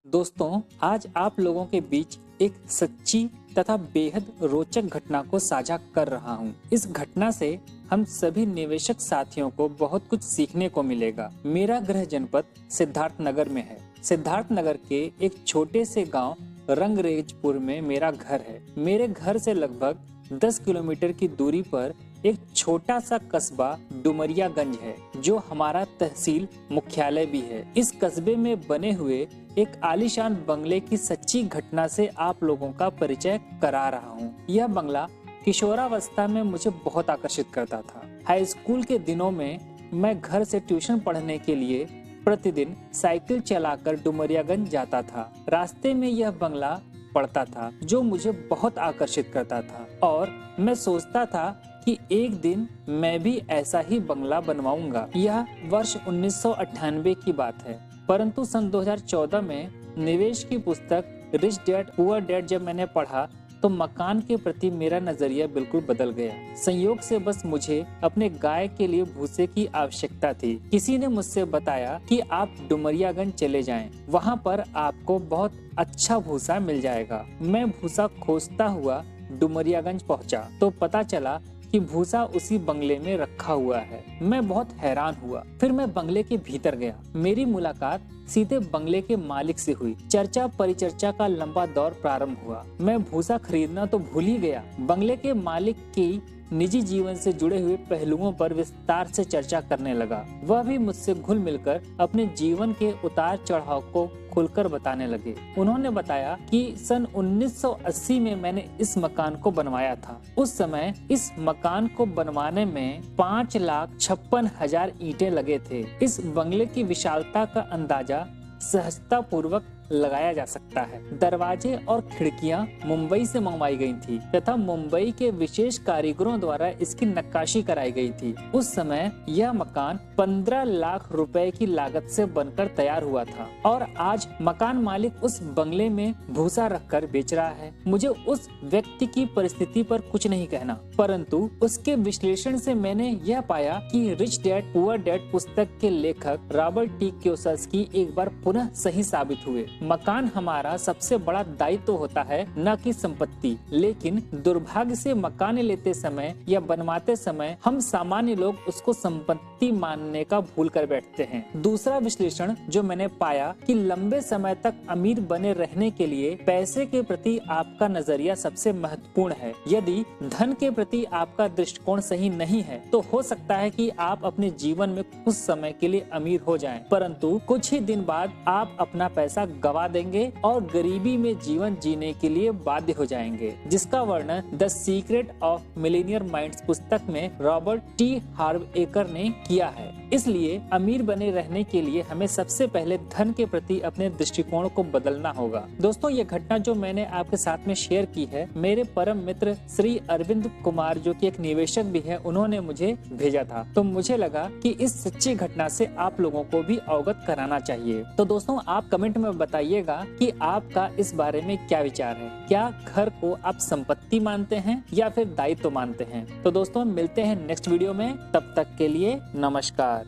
दोस्तों, आज आप लोगों के बीच एक सच्ची तथा बेहद रोचक घटना को साझा कर रहा हूं। इस घटना से हम सभी निवेशक साथियों को बहुत कुछ सीखने को मिलेगा। मेरा गृह जनपद सिद्धार्थ नगर में है। सिद्धार्थ नगर के एक छोटे से गांव रंगरेजपुर में मेरा घर है। मेरे घर से लगभग 10 किलोमीटर की दूरी पर एक छोटा सा कस्बा डुमरियागंज है, जो हमारा तहसील मुख्यालय भी है। इस कस्बे में बने हुए एक आलीशान बंगले की सच्ची घटना से आप लोगों का परिचय करा रहा हूँ। यह बंगला किशोरावस्था में मुझे बहुत आकर्षित करता था। हाई स्कूल के दिनों में मैं घर से ट्यूशन पढ़ने के लिए प्रतिदिन साइकिल चलाकर डुमरियागंज जाता था। रास्ते में यह बंगला पड़ता था, जो मुझे बहुत आकर्षित करता था और मैं सोचता था कि एक दिन मैं भी ऐसा ही बंगला बनवाऊंगा। यह वर्ष 1998 की बात है, परंतु सन 2014 में निवेश की पुस्तक रिच डैड पुअर डैड जब मैंने पढ़ा तो मकान के प्रति मेरा नजरिया बिल्कुल बदल गया। संयोग से बस मुझे अपने गाय के लिए भूसे की आवश्यकता थी। किसी ने मुझसे बताया कि आप डुमरियागंज चले जाएं, वहां पर आपको बहुत अच्छा भूसा मिल जाएगा। मैं भूसा खोजता हुआ डुमरियागंज पहुंचा तो पता चला कि भूसा उसी बंगले में रखा हुआ है। मैं बहुत हैरान हुआ। फिर मैं बंगले के भीतर गया। मेरी मुलाकात सीधे बंगले के मालिक से हुई। चर्चा परिचर्चा का लंबा दौर प्रारंभ हुआ। मैं भूसा खरीदना तो भूल ही गया। बंगले के मालिक की निजी जीवन से जुड़े हुए पहलुओं पर विस्तार से चर्चा करने लगा। वह भी मुझसे घुल मिलकर अपने जीवन के उतार चढ़ाव को खुलकर बताने लगे। उन्होंने बताया कि सन 1980 में मैंने इस मकान को बनवाया था। उस समय इस मकान को बनवाने में 5,56,000 ईंटें लगे थे। इस बंगले की विशालता का अंदाजा सहजता पूर्वक लगाया जा सकता है। दरवाजे और खिड़कियां मुंबई से मंगवाई गई थी तथा मुंबई के विशेष कारीगरों द्वारा इसकी नक्काशी कराई गई थी। उस समय यह मकान 15 लाख रुपए की लागत से बनकर तैयार हुआ था और आज मकान मालिक उस बंगले में भूसा रखकर बेच रहा है। मुझे उस व्यक्ति की परिस्थिति पर कुछ नहीं कहना, परंतु उसके विश्लेषण से मैंने यह पाया कि रिच डैड पुअर डैड पुस्तक के लेखक रॉबर्ट टी कियोसाकी एक बार पुनः सही साबित हुए। मकान हमारा सबसे बड़ा दायित्व होता है, न कि संपत्ति। लेकिन दुर्भाग्य से मकान लेते समय या बनवाते समय हम सामान्य लोग उसको संपत्ति मानने का भूल कर बैठते हैं। दूसरा विश्लेषण जो मैंने पाया कि लंबे समय तक अमीर बने रहने के लिए पैसे के प्रति आपका नजरिया सबसे महत्वपूर्ण है। यदि धन के प्रति आपका दृष्टिकोण सही नहीं है तो हो सकता है कि आप अपने जीवन में कुछ समय के लिए अमीर हो जाएं, परंतु कुछ ही दिन बाद आप अपना पैसा गवा देंगे और गरीबी में जीवन जीने के लिए बाध्य हो जाएंगे, जिसका वर्णन the secret of Millionaire minds पुस्तक में रॉबर्ट टी हार्वेकर ने किया है। इसलिए अमीर बने रहने के लिए हमें सबसे पहले धन के प्रति अपने दृष्टिकोण को बदलना होगा। दोस्तों, ये घटना जो मैंने आपके साथ में शेयर की है, मेरे परम मित्र श्री अरविंद कुमार जो कि एक निवेशक भी है, उन्होंने मुझे भेजा था। तो मुझे लगा कि इस सच्ची घटना से आप लोगों को भी अवगत कराना चाहिए। तो दोस्तों, आप कमेंट में बताइएगा कि आपका इस बारे में क्या विचार है। क्या घर को आप संपत्ति मानते हैं या फिर दायित्व मानते हैं? तो दोस्तों, मिलते हैं नेक्स्ट वीडियो में। तब तक के लिए नमस्कार।